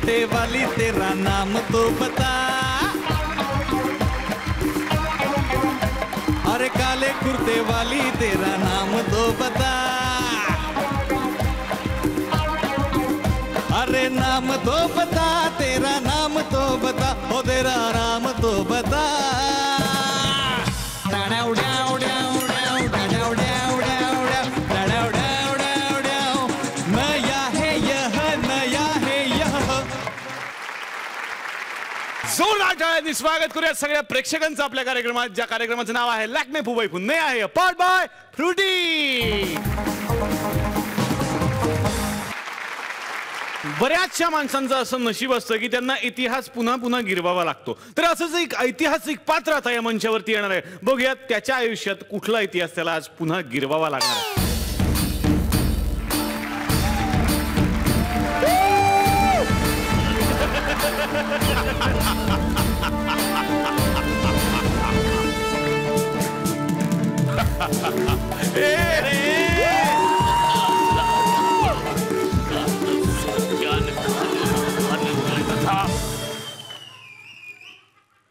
कुर्ते वाली तेरा नाम तो बता, अरे काले कुर्ते वाली तेरा नाम तो बता, अरे नाम तो बता, तेरा नाम तो बता, ओ तेरा नाम तो बता। जोरदार स्वागत करूया सगळ्या प्रेक्षकांचं आपल्या कार्यक्रमात, ज्या कार्यक्रमाचं नाव आहे लॅक्मे फुबई पुन्हे आहे पॉट बाय फ्रुटी। बऱ्याचशा माणसांचं असं नशीब असतं की त्यांना इतिहास पुन्हा पुन्हा गिरवावा लागतो, तर असंच एक ऐतिहासिक पात्र आता या मंचावरती येणार आहे। बघूयात त्याच्या आयुष्यात कुठला इतिहास त्याला आज पुन्हा गिरवावा लागणार आहे।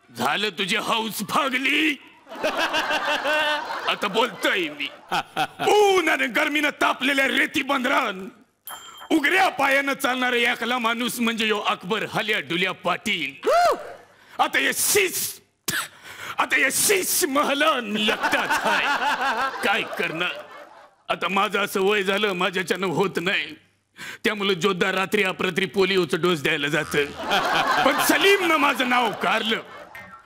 झालं तुझी हौस भागली, आता बोलतोय मी। ऊन आणि गर्मीनं तापलेल्या रेती बंदरान उघड्या पायानं चालणारा एकला माणूस म्हणजे यो अकबर हल्या डुल्या पाटील। आता ये शीश महलन एकटाच आहे, काय करणार आता। माझं असं वय झालं, माझ्याच्यानं होत नाही, त्यामुळे जोद्धा रात्री अपरात्री पोलिओचं डोस द्यायला जात। पण सलीमनं माझं नाव कारलं,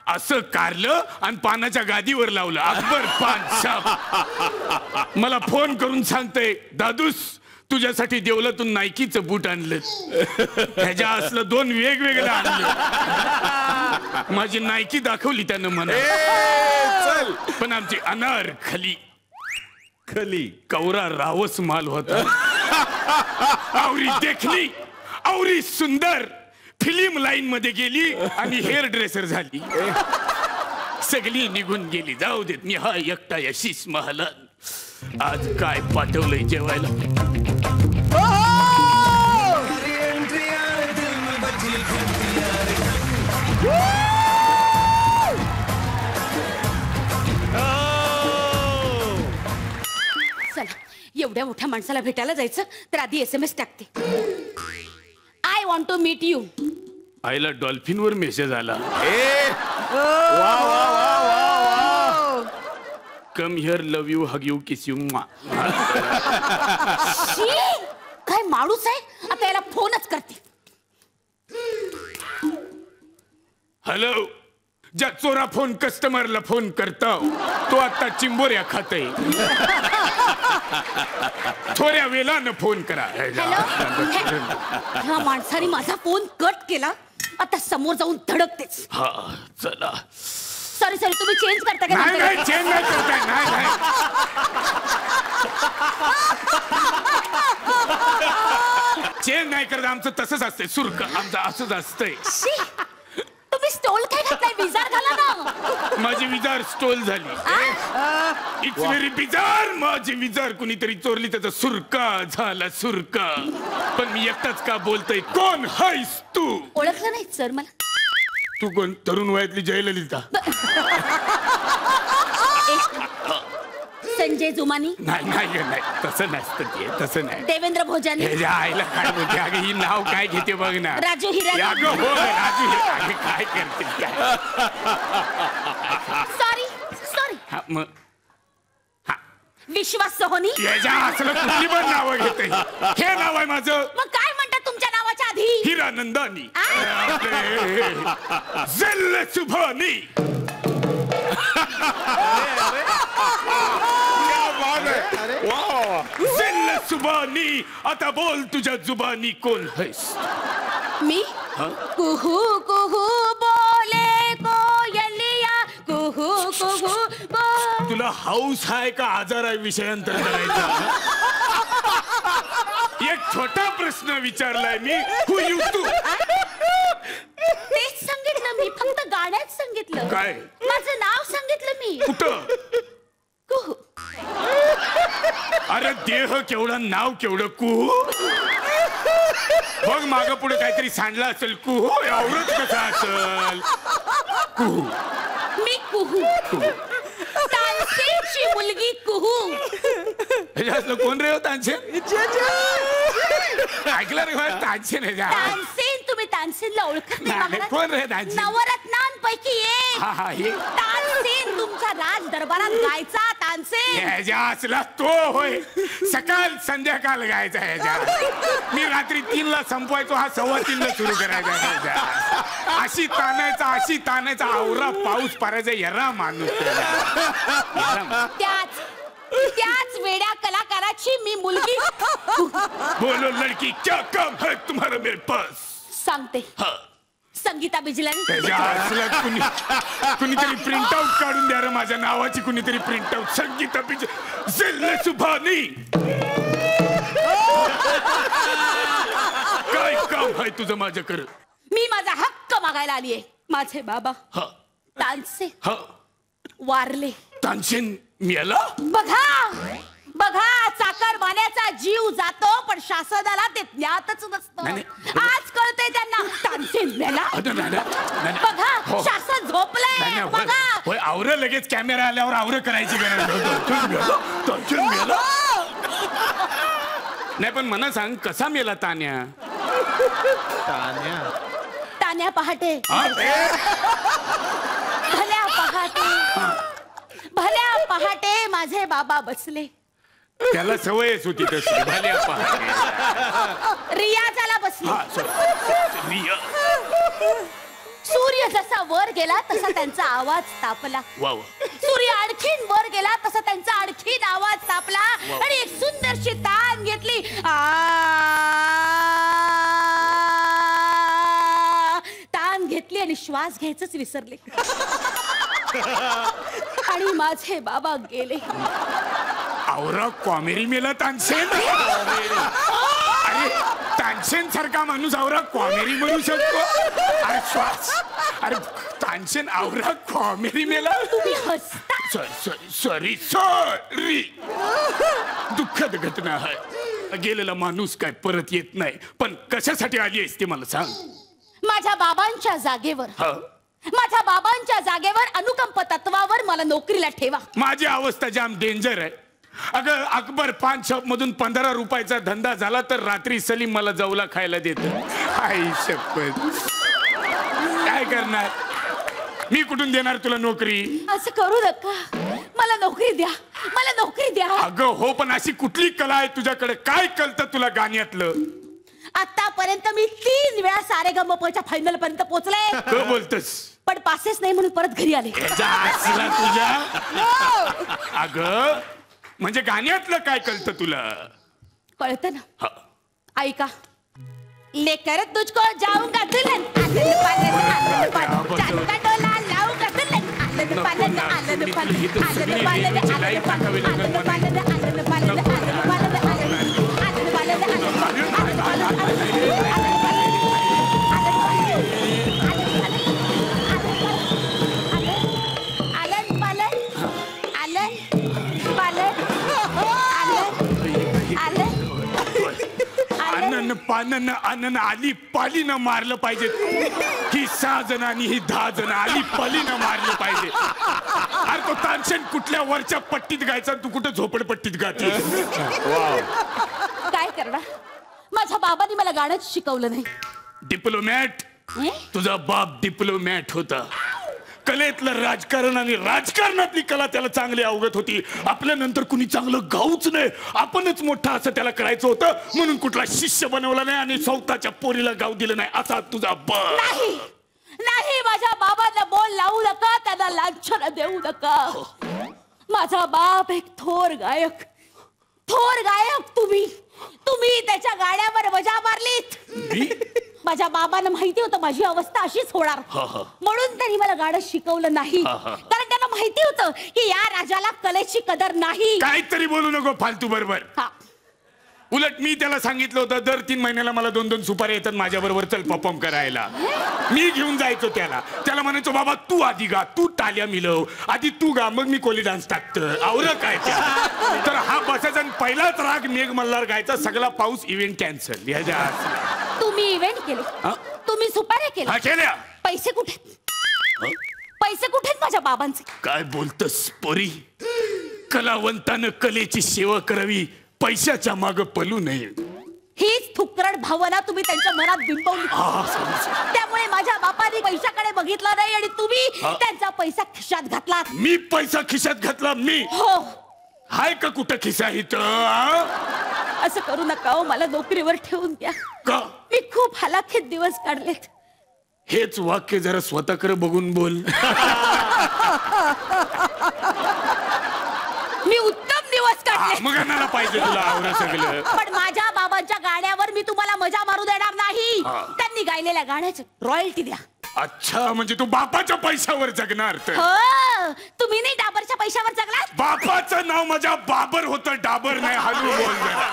असं कारलं आणि पानाच्या गादीवर लावलं अकबर पान साहेब। मला फोन करून सांगतय, दादूस तुझ्यासाठी देवलातून नायकीचं बूट आणलं, ह्याच्या असलं 2 वेगवेगळं आणलं। माझी नायकी दाखवली त्यानं म्हणा, चल। पण आमची अनार खली कवरा रावस माल होता, आवरी देखली आवरी सुंदर, फिल्म लाईन मध्ये गेली आणि हेअर ड्रेसर झाली, सगळी निघून गेली। जाऊ देत, मी हा एकटा यशीस महालन। आज काय पाठवलंय जेवायला? चला, एवढ्या मोठ्या माणसाला भेटायला जायचं तर आधी SMS टाकते, I want to meet you. आईला डॉल्फिन वर मेसेज आला, come here, love you, hug you, kiss you. काय माणूस आहे, आता याला फोनच करते। हॅलो, ज्या चोरा फोन कस्टमरला फोन करता तो आता चिंबोऱ्या खाते, थोड्या वेळानं फोन करा। ह्या माणसाने माझा फोन कट केला, आता समोर जाऊन धडकतेच। हा चला। सॉरी तुम्ही चेंज करता का? नाही चेंज नाही करताय, नाही चेंज नाही करत, आमचं तसंच असतंय, सुरक आमचं असंच असतंय। तुम्ही स्टोल काय घातलाय, विजार घाला ना। माझी विजार स्टोल झाली, इट्स व्हेरी बिजार। माझी विजार कुणीतरी चोरली, त्याचा सुरका झाला सुरका। पण मी एकटाच का बोलतोय, कोण आहेस तू? ओळखलं नाही सर मला? तू कोण, तरुण वयातली जयललिता? संजय जुमानी? नाही तसं नसतं ते, तसं नाही। देवेंद्र भोजानी? आईला काय बोलते, अगं ही नाव काय घेते बघ ना, राजू हिरानी? राजू हिरानी काय करते? सॉरी विश्वास सोहोनी? याच्या असलं कुठली पण नाव घेते, हे नाव आहे माझं। मग काय म्हणतात तुमच्या नावाच्या आधी? हिरानंदानी, जल्ल सुभानी। जल्ल सुभानी, आता बोल तुझ्या जुबानी कोण आहेस? मी? कुहू कुहू बोले कोयलिया, कुहू कुहू बोले। तुला हाऊस आहे का आजार आहे विषयांतर करायचा? एक छोटा प्रश्न विचारलाय मी, हु यू तू? तेच सांगितलं मी, फक्त गाण्यात सांगितलं। काय? माझं नाव सांगितलं मी। कुठं? कुहू। अरे देह केवढा, नाव केवढं, कुहू? बघ माग पुढे काहीतरी सांडलं असेल कुहू एवढंच कसं असेल कुहू मी कुहू तानसेनची मुलगी कुहू ह्याच्यातलं कोण रे हो तानसेन ऐकलं रे तानसेन तानसेन तुम्ही तानसेनला ओळखत नाही कोण रे तानसेन नवरत्नांपैकी एक हा हा हे तानसेन तुमच्या राज दरबारात गायचा तानसेन ह्याच्या असला तो होय सकाळ संध्याकाळ गायचा ह्याच्या मी रात्री 3ला संपवायचो हा 3:15 सुरू करायचा ह्याच्या अशी ताणायचा आवरा पाऊस पारायचा यरा माणूस त्याच वेड्या कलाकाराची मी मुलगी बोलो लड़की क्या काम है तुम्हारा मेरे पास सांगते संगीता बिजलन कुणीतरी प्रिंट आउट काढून द्या रे माझ्या नावाची कुणीतरी प्रिंट आउट संगीता बिजल सुभानी काय काम आहे तुझं माझ्याकडे मी माझा हक्क मागायला आलीये माझे बाबा तानसेन वारले तानसेन मेला बघा चाकरमान्याचा जीव जातो पण शासनाला ते ज्ञातच नसतं आज कळतंय त्यांना तानसेन मेला बघा शासन झोपलंय बघा आवरं लगेच कॅमेरा आल्यावर आवरं करायची गरज नाही पण मला सांग कसा मेला तान्या पहाटे भल्या पहाटे माझे बाबा बसले त्याला सवयच होती तशी भल्या पहाटे रियाजाला बसले सूर्य जसा वर गेला तसा त्यांचा आवाज तापला सूर्य आणखीन वर गेला तसा त्यांचा आणखीन आवाज तापला आणि एक सुंदरशी तान घेतली तान घेतली आणि श्वास घ्यायचंच विसरले आणि माझे बाबा गेले आवरा कॉमेडी मेला तानसेन अरे तानसेन सारखा माणूस आवरा कॉमेडी म्हणू शकतो अरे श्वास अरे तानसेन आवरा कॉमेडी मेला तुम्ही हसता सॉरी दुःखद घटना आहे गेलेला माणूस काय परत येत नाही पण कशासाठी आली आहेस ते मला सांग माझ्या बाबांच्या जागेवर अनुकंप तत्वावर मला नोकरीला ठेवा माझी अवस्था जाम डेंजर आहे अगं अकबर पान शॉप मधून 15 रुपयाचा धंदा झाला तर रात्री सलीम मला जवला खायला देत आई शपथ काय करणार मी कुठून देणार तुला नोकरी असं करू नका मला नोकरी द्या अगं हो पण अशी कुठली कला आहे तुझ्याकडे काय कळतं तुला गाण्यातलं आतापर्यंत मी 3 वेळा सारेगमपच्या फायनल पर्यंत पोहोचले काय बोलतस पण पासेस नाही म्हणून परत घरी आले तुझ्या अगं म्हणजे गाण्यातलं काय कळतं तुला कळतं ना ऐका लेकर तुझको जाऊंगा दुल्हन आनंद पालन का डोला लाऊंगा दुल्हन आनंद पालन आनंद पालन आनंद पालन आनंद पालन आनंद पालन आनंद पालन आनंद पानन अनन आली पालीनं मारलं पाहिजे ही 6 जणांनी ही 10 जण आली पालीनं मारलं पाहिजे अरे तो तानसेन कुठल्या वरच्या पट्टीत गायचा तू कुठं झोपडपट्टीत गाती काय करणार माझ्या बाबांनी मला गाणंच शिकवलं नाही डिप्लोमॅट तुझा बाप डिप्लोमॅट होता कलेतलं राजकारण आणि राजकारणातली कला त्याला चांगली अवगत होती आपल्या नंतर कुणी चांगलं गाऊच नाही आपणच मोठा असं त्याला करायचं होतं म्हणून कुठला शिष्य बनवला नाही आणि स्वतःच्या पोरीला गाव दिलं नाही असा तुझा बाप नाही माझ्या बाबांना बोल लावू नका त्यांना लांछन देऊ नका माझा बाप एक थोर गायक तुम्ही त्याच्या गाड्यावर मजा मारलीत माझ्या बाबांना माहिती होतं माझी अवस्था अशीच होणार म्हणून त्यांनी मला गाणं शिकवलं नाही कारण त्यांना माहिती होतं की या राजाला कलेची कदर नाही काहीतरी बोलू नको फालतू बरोबर उलट मी त्याला सांगितलं होतं दर 3 महिन्याला मला 2-2 सुपारी येतात माझ्या बरोबर चल परफॉर्म करायला मी घेऊन जायचो त्याला म्हणायचो बाबा तू आधी गा तू टाल्या मिलव आधी तू गा मग मी कोली डान्स टाकतं आवरं काय तर हा बसायचा पहिलाच राग मेघ मल्हार गायचा सगळा पाऊस इव्हेंट कॅन्सल ह्याच्या तुम्ही इव्हेंट केले, तुम्ही सुपाऱ्या केल्या, केल्या. पैसे कुठे, पैसे कुठे माझ्या बाबांचे? काय बोलतस पोरी? कलावंतानं कलेची सेवा करावी, पैशाच्या माग पळू नये. हीच फुकरट भावना तुम्ही त्यांच्या मनात बिंबवली. त्यामुळे माझ्या बापाने पैशाकडे बघितला नाही आणि तुम्ही त्यांचा पैसा खिशात घातला. मी पैसा खिशात घातला? मी हो. हाय का कुठं खिसा इथं? असं करू नका हो, मला नोकरीवर ठेवून द्या. का? मी खूप हलाखीत दिवस काढलेत. हेच वाक्य जरा स्वतःकडे बघून बोल. मी उत्तम दिवस काढले. मग आणायला पाहिजे तुला आवडा सगळं. पण माझ्या बाबांच्या गाण्यावर मी तुम्हाला मजा मारू देणार नाही. त्यांनी गायलेल्या गाण्याची रॉयल्टी द्या. अच्छा, म्हणजे तू बापाच्या पैशावर जगणार तर? हो. तुम्ही नाही डाबरच्या पैशावर जगलात? बापाचं नाव माझ्या बाबर होतं, डाबर नाही. हलू बोल जरा.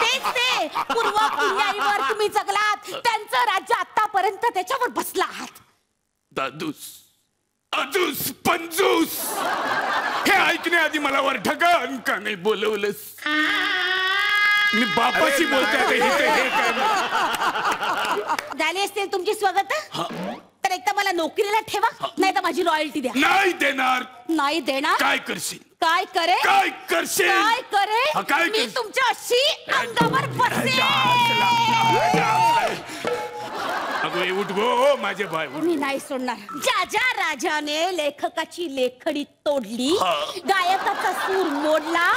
तेच ते पूर्व पुण्याईवर तुम्ही जगलात. त्यांचं राज्य आतापर्यंत त्याच्यावर बसला आहात. दादूस, अजूस, पंजूस, हे ऐकण्याआधी मला वर ढगान का नाही बोलवलंस? मी बापाशी बोलतोय. झाली असतील तुमची स्वागत. तर एक तर मला नोकरीला ठेवा, नाही तर माझी रॉयल्टी द्या. नाही देणार. नाही देणार? काय करशील? काय करे? काय करशील? काय करे? काय मी तुमच्या अशी अंगावर बसेन. अगं उठ गो माझे भाई. मी नाही सोडणार. ज्या ज्या राजाने लेखकाची लेखणी तोडली, गायकाचा सूर मोडला,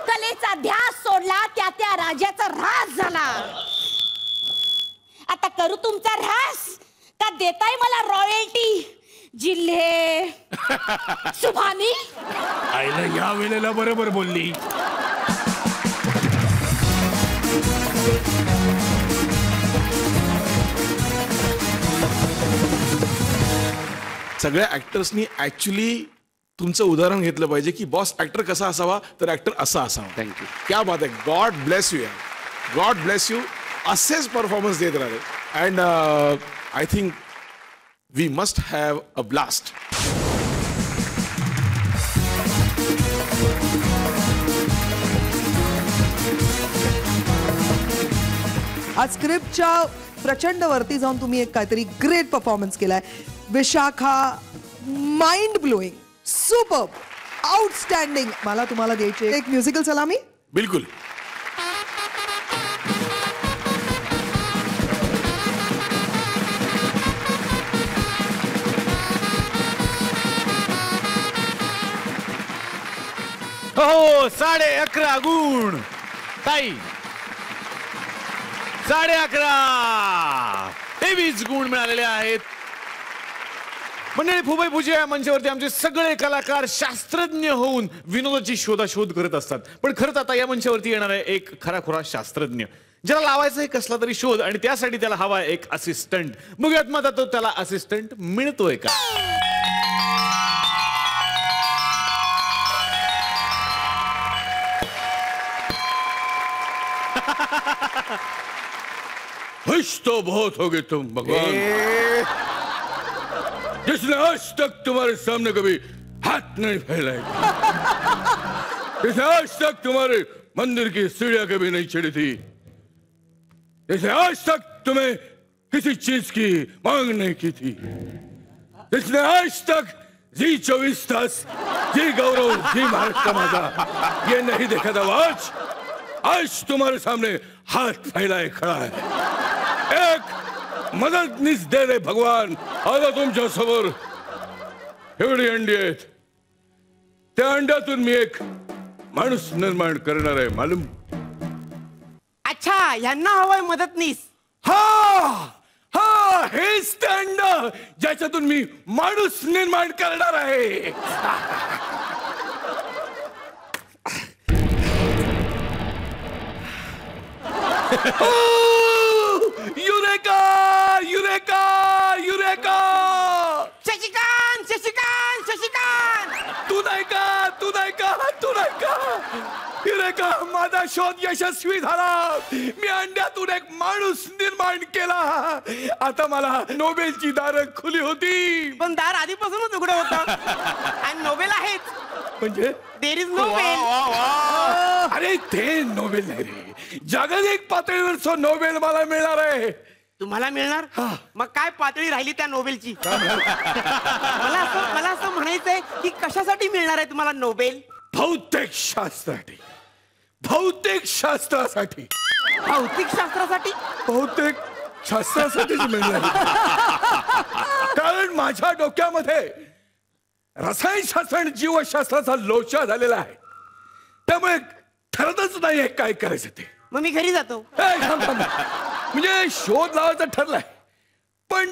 कलेचा ध्यास सोडला, त्या त्या राजाचा ऱ्हास झाला. आता करू तुमचा ऱ्हास का देताय मला रॉयल्टी? जिल्हे सुभानी. आईला या वेळेला बरोबर बोलली. सगळ्या ऍक्टर्सनी ऍक्च्युली तुमचं उदाहरण घेतलं पाहिजे की बॉस ऍक्टर कसा असावा तर ऍक्टर असा असावा. थँक्यू. क्या बात आहे. God bless you. God bless you. असेच परफॉर्मन्स देत राहिले. And I think we must have a blast. आज स्क्रिप्टच्या प्रचंड वरती जाऊन तुम्ही एक काहीतरी ग्रेट परफॉर्मन्स केलाय. Vishakha, mind blowing, super, outstanding. मला तुम्हाला द्यायची एक म्युझिकल सलामी. बिलकुल. हो 11.5 गुण. ताई 11.5. 23 गुण मिळालेले आहेत. मंडळी, फुबई पूजा या मंचावरती आमचे सगळे कलाकार शास्त्रज्ञ होऊन विनोदाची शोधाशोध करत असतात. पण खरंच आता या मंचावरती येणार आहे एक खराखुरा शास्त्रज्ञ, ज्याला लावायचा एक कसला तरी शोध आणि त्यासाठी त्याला हवा एक असिस्टंट. बघूयात मग आता त्याला असिस्टंट मिळतोय का. खुश तो बहुत हो गए तुम भगवान, जिसने आज तक तुम्हारे सामने कभी हाथ नहीं फैलाए, जिसने आज तक तुम्हारे मंदिर की सीढ़ियां कभी नहीं चढ़ी थी, जिसने आज तक तुम्हें किसी चीज की मांग नहीं की थी, जिसने आज तक जी 24 तास, जी गौरव, जी महाराष्ट्र माझा ये नहीं देखा था, आज तुम्हारे सामने हाथ फैलाए खड़ा है. एक मदतनीस दे रे भगवान. आता तुमच्या समोर एवढी अंडी आहेत. त्या अंड्यातून मी एक माणूस निर्माण करणार आहे. मालूम? अच्छा, यांना हवंय मदतनीस. हा हा, हेच ते अंड ज्याच्यातून मी माणूस निर्माण करणार आहे. Eureka eureka eureka. Shashikant Shashikant Shashikant. तू नाही का तू नाही का तू नाही का युरेका, माझा शोध यशस्वी झाला. मी अंड्यातून एक माणूस निर्माण केला. आता मला नोबेलची दारं खुली होती. पण दार आधीपासूनच उघडं होतं. आणि नोबेल आहेच. म्हणजे देर इज नोबेल. अरे ते नोबेल नाही रे, जागतिक पातळीवरचा नोबेल मला मिळणार आहे. तुम्हाला मिळणार मग काय पातळी राहिली त्या नोबेलची मला असं म्हणायचंय की कशासाठी मिळणार आहे तुम्हाला नोबेल? भौतिक शास्त्रासाठी. भौतिक शास्त्रासाठी. भौतिक शास्त्रासाठी? भौतिक शास्त्रासाठीच मिळणार. कारण माझ्या डोक्यामध्ये रसायनशास्त्र आणि जीवशास्त्राचा लोचा झालेला आहे. त्यामुळे ठरतच नाहीये काय करायचं ते. मग मी घरी जातो. म्हणजे शोध लावायचा ठरलाय पण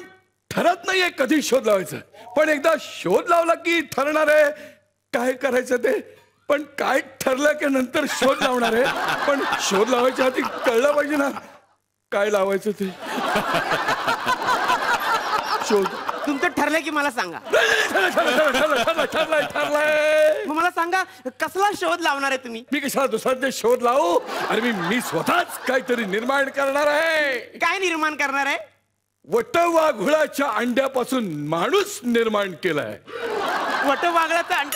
ठरत नाहीये कधी शोध लावायचं. पण एकदा शोध लावला की ठरणार आहे काय करायचं ते. पण काय ठरलं की नंतर शोध लावणार आहे. पण शोध लावायच्या आधी कळलं पाहिजे ना काय लावायचं ते. शोध तुमचं ठरलंय की मला सांगा. ठरलंय. मग मला सांगा कसला शोध लावणार आहे तुम्ही? मी कशाला दुसरा शोध लावू. अरे मी स्वतःच काहीतरी निर्माण करणार आहे. काय निर्माण करणार आहे? वटवाघुळाच्या अंड्यापासून माणूस निर्माण केलाय. वटवाघळाचं अंड?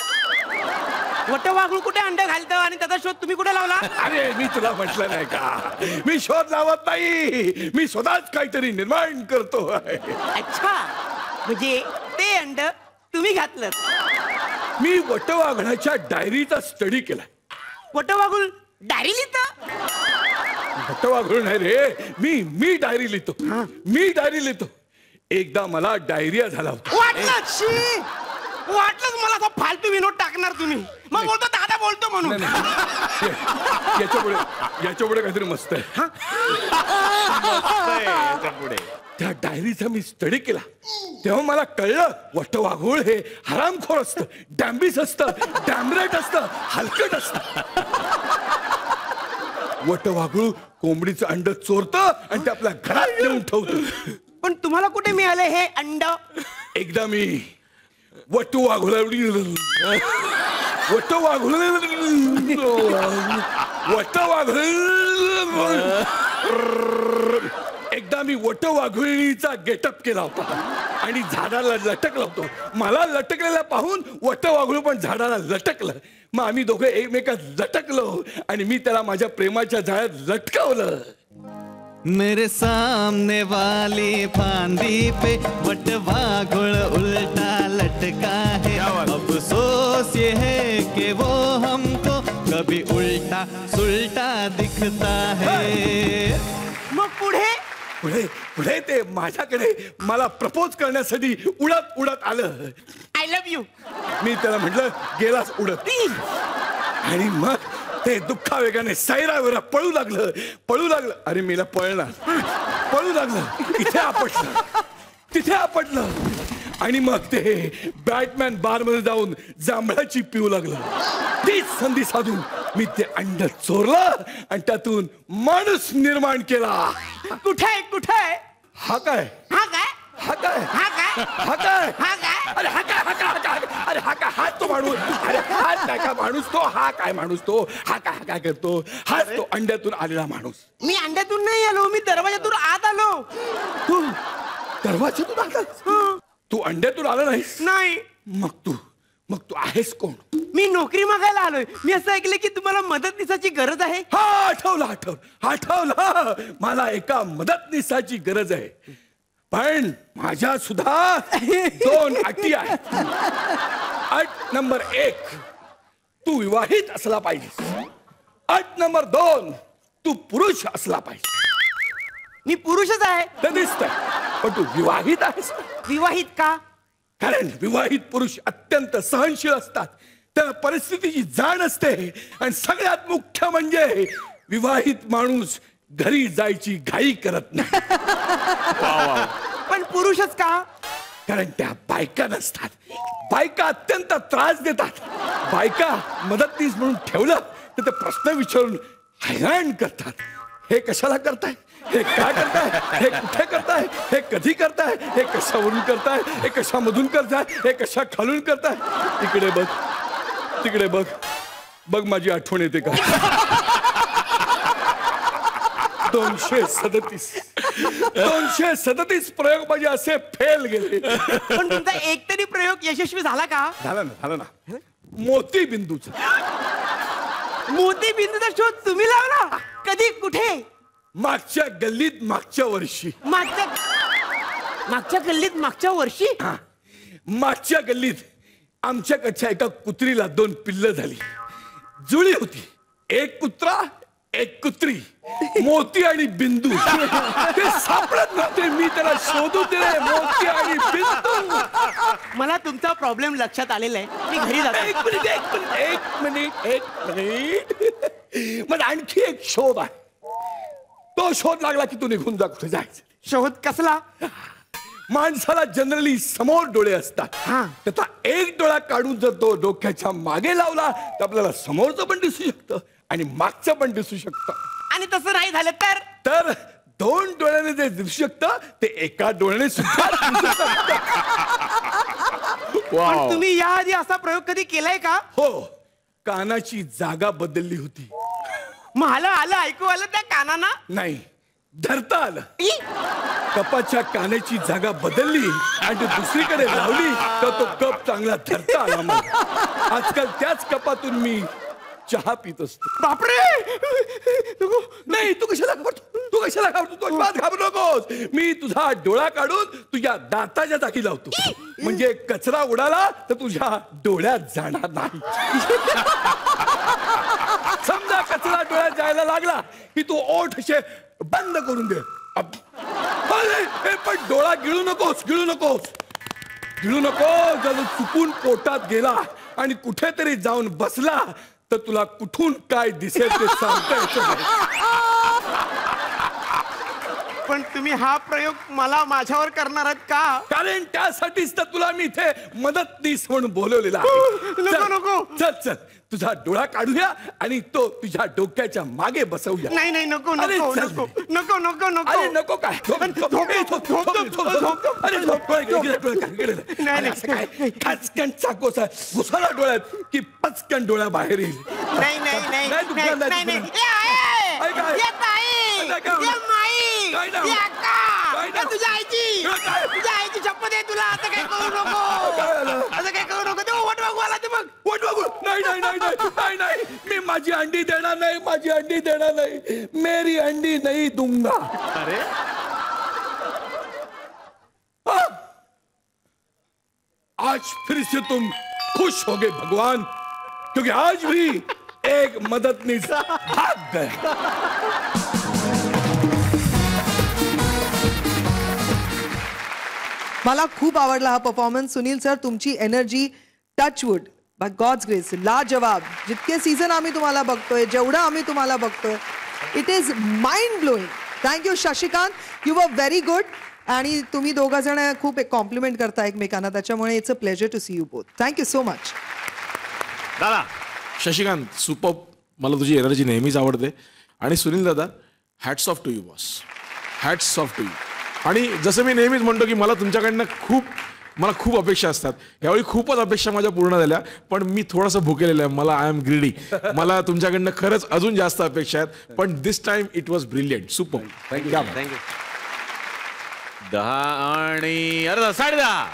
वटवाघूळ कुठे अंड घालतं आणि त्याचा शोध तुम्ही कुठे लावला? अरे मी तुला म्हटलं नाही का मी शोध लावत नाही. मी स्वतःच काहीतरी निर्माण करतो आहे. अच्छा म्हणजे ते अंड तुम्ही घातलं? मी वटवाघळाच्या डायरीचा स्टडी केलाय. वटवाघूळ डायरी लिहितं? वटवाघूळ नाही रे. मी डायरी लिहितो. मी डायरी लिहितो. एकदा मला डायरिया झाला होता. वाटलंच मला असा फालतू विनोद टाकणार तुम्ही. मग बोलतो दादा बोलतो म्हणून. याच्यापुढे काहीतरी मस्त आहे. त्या डायरीचा मी स्टडी केला तेव्हा मला कळलं वटवाघूळ हे हरामखोर असतं, डॅम्बिस असतं, डॅमरेट असतं, हलकट असतं. वटवाघूळ कोंबडीचं अंड चोरतं आणि ते आपल्या घरात नेऊन ठेवतं. पण तुम्हाला कुठे मिळालं हे अंड? एकदा मी वटवाघूळ एकदा मी वटवाघुळीचा गेटअप केला होता आणि झाडाला लटकला होतो. मला लटकलेला पाहून वटवाघूळ पण झाडाला लटकलं. मग आम्ही दोघे एकमेकात लटकलो आणि मी त्याला माझ्या प्रेमाच्या जाळ्यात लटकवलं. मेरे सामने वाली फांदी पे वटवाघुळ उल्टा लटका है. अफसोस ये है कि वो हमको कभी उल्टा सुल्टा दिखता है. मग पुढे पुढे पुढे ते माझ्याकडे मला प्रपोज करण्यासाठी उडत उडत आलं. I love you. मी त्याला म्हटलं गेलास उडत. आणि मग ते दुःखा वेगाने सैरावेरा पळू लागलं. अरे मीला पळू लागलं. इथे आपटलं, तिथे आपटलं. आणि मग ते बॅटमॅन बार मध्ये जाऊन जांभळाची पिऊ लागलं. तीच संधी साधून मी ते अंड चोरलं आणि त्यातून माणूस निर्माण केला. कुठे? हा काय? हा काय? हा काय? हा काय? हा काय? हा काय? अरे हा काय? अरे हा काय? हा तो माणूस. अरे हा काय का माणूस तो? हा काय माणूस तो? हा काय करतो? हाच तो अंड्यातून आलेला माणूस. मी अंड्यातून नाही आलो, मी दरवाजातून आत आलो. तू दरवाजातून आलास? तू अंड्यातून आला नाहीस? नाही. मग तू आहेस कोण? मी नोकरी मागायला आलोय. मी असं ऐकलं की तुम्हाला मदतनीसाची गरज आहे. हा आठवलं. मला एका मदतनीसाची गरज आहे. पण माझ्या सुद्धा 2 अटी आहेत. अट नंबर 1 तू विवाहित असला पाहिजे. अट नंबर 2 तू पुरुष असला पाहिजे. मी पुरुषच आहे. ते दिसतंय पण तू विवाहित आहेस. विवाहित का? कारण विवाहित पुरुष अत्यंत सहनशील असतात. त्याला परिस्थितीची जाण असते. आणि सगळ्यात मुख्य म्हणजे विवाहित माणूस घरी जायची घाई करत नाही. पण पुरुषच का? कारण त्या बायका नसतात. बायका अत्यंत त्रास देतात. बायका मदतनीस म्हणून ठेवलं तर ते प्रश्न विचारून हैराण करतात. हे कशाला करताय? हे काय करताय? हे कुठे करताय? हे कधी करताय? हे कशावरून करताय? हे कशामधून करताय? हे कशा खालून करताय? तिकडे बघ माझी आठवण येते का? 237 प्रयोग माझे असे फेल गेले. पण तुमचा एक तरी प्रयोग यशस्वी झाला का? झाला ना. मोतीबिंदूचा शोध तुम्ही लावला? कधी? कुठे? मागच्या गल्लीत मागच्या वर्षी. मागच्या गल्लीत मागच्या वर्षी. मागच्या गल्लीत आमच्याकडच्या एका कुत्रीला 2 पिल्ल झाली. जुळी होती. एक कुत्रा एक कुत्री, मोती आणि बिंदू. ते सापडत नव्हते. मी त्याला शोधू दिले मोती आणि बिंदू. मला तुमचा प्रॉब्लेम लक्षात आलेला आहे. मी घरी जातो. एक मिनिट. मला आणखी एक शोध आहे. तो शोध लागला की तू निघून जा. कुठे जायचं? शोध कसला? माणसाला जनरली समोर डोळे असतात. त्याचा एक डोळा काढून जर तो डोक्याच्या मागे लावला तर आपल्याला समोरचं पण दिसू शकतं आणि मागचं पण दिसू शकतं. आणि तसं नाही झालं तर 2 डोळ्याने जे दिसू शकतं ते एका डोळ्याने सुद्धा दिसू शकतं. पण तुम्ही याआधी असा प्रयोग कधी केलाय का? हो, कानाची जागा बदलली होती. मला ऐकू आलं त्या कानाना? नाही, धरता आलं. कपाच्या कानाची जागा बदलली आणि दुसरीकडे लावली तर तो कप चांगला धरता आला. मग आजकाल त्याच कपातून मी चहा पित असतो. बापरे. नाही, तू कशाला घाबरतो? तू अजिबात घाबरू नकोस. मी तुझा डोळा काढून तुझ्या दाताच्या जागी लावतो. म्हणजे कचरा उडाला तर तुझ्या डोळ्यात जाणार नाही. समजा कचरा डोळ्यात जायला लागला की तू ओठ असे बंद करून दे. पण डोळा गिळू नकोस. जर चुकून पोटात गेला आणि कुठेतरी जाऊन बसला तर तुला कुठून काय दिसेल ते सांगता येत नाही. पण तुम्ही हा प्रयोग मला माझ्यावर करणार आहात का? कारण त्यासाठीच तर तुला मी इथे मदतनीस म्हणून बोलवलेला आहे. नको. चल तुझा डोळा काढूया आणि तो तुझ्या डोक्याच्या मागे बसवूया. नाही नको. अरे नको काय? खचकन चाकोस घुसला डोळ्यात की पचकन डोळ्या बाहेर येईल. नाही. तुझ्या आईची शपथ आहे तुला. आता काय करू नको. ते वट वागू आला ते बघ. नाही. मी माझी अंडी देणार नाही. मेरी अंडी नहीं दूंगा. अरे आज फिर से तुम खुश होगे भगवान, क्योंकि आज भी एक मददनीस भाग गया. मला खूप आवडला हा परफॉर्मन्स. सुनील सर, तुमची energy touchwood by God's grace लाजवाब. जितके सीझन आम्ही तुम्हाला बघतोय, जेवढं आम्ही तुम्हाला बघतोय, it is mind blowing. Thank you Shashikant, you were very good. आणि तुम्ही दोघं जण खूप एक कॉम्प्लिमेंट करता एकमेकांना, त्याच्यामुळे it's a pleasure to see you both. Thank you so much. दादा. शशिकांत, सुपर. मला तुझी एनर्जी नेहमीच आवडते. आणि सुनील दादा, hats off to you boss. Hats off to you. आणि जसं मी नेहमीच म्हणतो की मला तुमच्याकडनं मला खूप अपेक्षा असतात. यावेळी खूपच अपेक्षा माझ्या पूर्ण झाल्या, पण मी थोडंसं भुकेलेलं आहे. I am greedy. मला तुमच्याकडनं खरंच अजून जास्त अपेक्षा आहेत. पण this time it was brilliant. Super. Thank you. 10 आणि 10.5.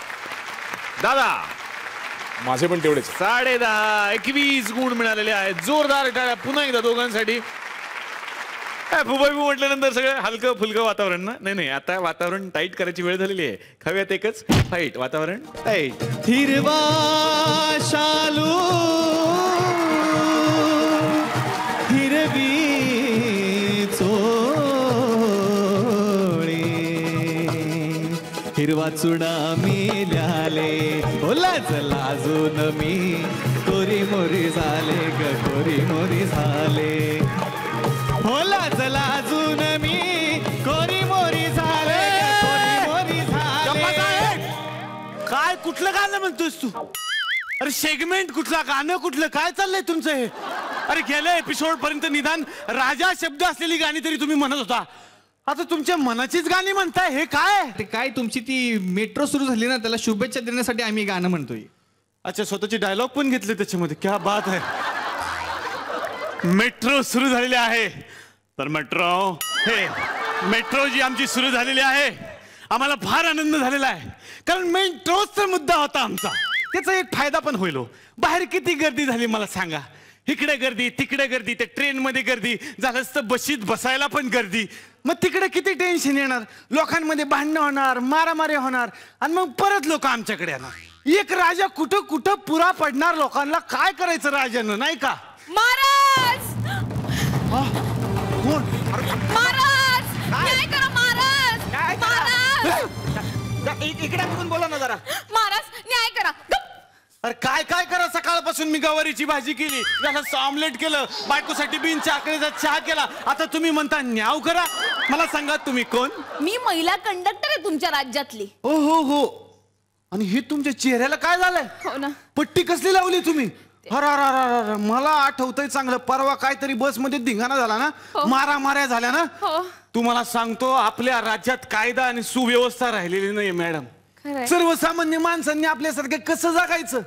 दादा माझे पण तेवढेच. 10.5 21 गुण मिळालेले आहेत. जोरदार टाळ्या पुन्हा एकदा दोघांसाठी. फुबाई म्हटल्यानंतर सगळं हलकं फुलकं वातावरण ना. नाही आता वातावरण टाईट करायची वेळ झालेली आहे. खव्यात एकच फाईट. वातावरण टाईट. हिरवा शालू हिरवी चोळी हिरवा चुडा मेल्याले ओलाच लाजून मी कोरी मोरी झाले ग कोरी मोरी झाले. होला चला अजून मी कोरी मोरी झाले. काय कुठलं गाणं म्हणतोस तू? अरे सेगमेंट कुठला, गाणं कुठलं, काय चाललंय तुमचं हे? अरे गेल्या एपिसोड पर्यंत निदान राजा शब्द असलेली गाणी तरी तुम्ही म्हणत होता. आता तुमच्या मनाचीच गाणी म्हणताय. हे काय? ते काय तुमची ती मेट्रो सुरू झाली ना, त्याला शुभेच्छा देण्यासाठी आम्ही गाणं म्हणतोय. अच्छा, स्वतःची डायलॉग पण घेतले त्याच्यामध्ये. क्या बात आहे. मेट्रो सुरू झालेली आहे. तर मेट्रो जी आमची सुरू झालेली आहे, आम्हाला फार आनंद झालेला आहे. कारण मेट्रोचा मुद्दा होता आमचा. त्याचा एक फायदा पण होईल. बाहेर किती गर्दी झाली मला सांगा. इकडे गर्दी तिकडे गर्दी, त्या ट्रेन मध्ये गर्दी, झालंच तर बशीत बसायला पण गर्दी. मग तिकडे किती टेन्शन येणार, लोकांमध्ये भांडणं होणार, मारामारी होणार, आणि मग परत लोक आमच्याकडे येणार. एक राजा कुठं कुठं पुरा पडणार, लोकांना काय करायचं राजानं, नाही का? महाराज कोण? महाराज न्याय करा महाराज. महाराज इकडे बघून बोला ना जरा. महाराज न्याय करा. अरे काय काय करा, सकाळपासून मी गवारीची भाजी केली, झालं ऑमलेट केलं, बायकोसाठी बिन चाकरीचा चहा केला, आता तुम्ही म्हणता न्याव करा. मला सांगा तुम्ही कोण? मी महिला कंडक्टर आहे तुमच्या राज्यातली. हो हो हो. आणि हे तुमच्या चेहऱ्याला काय झालंय? हो ना. पट्टी कसली लावली तुम्ही? अरे मला आठवतंय चांगलं, परवा काहीतरी बसमध्ये धिंगाणा झाला ना, मारामाऱ्या झाल्या ना. तुम्हाला सांगतो आपल्या राज्यात कायदा आणि सुव्यवस्था राहिलेली नाही मॅडम. सर्वसामान्य माणसांनी आपल्यासारखे कसं जगायचं?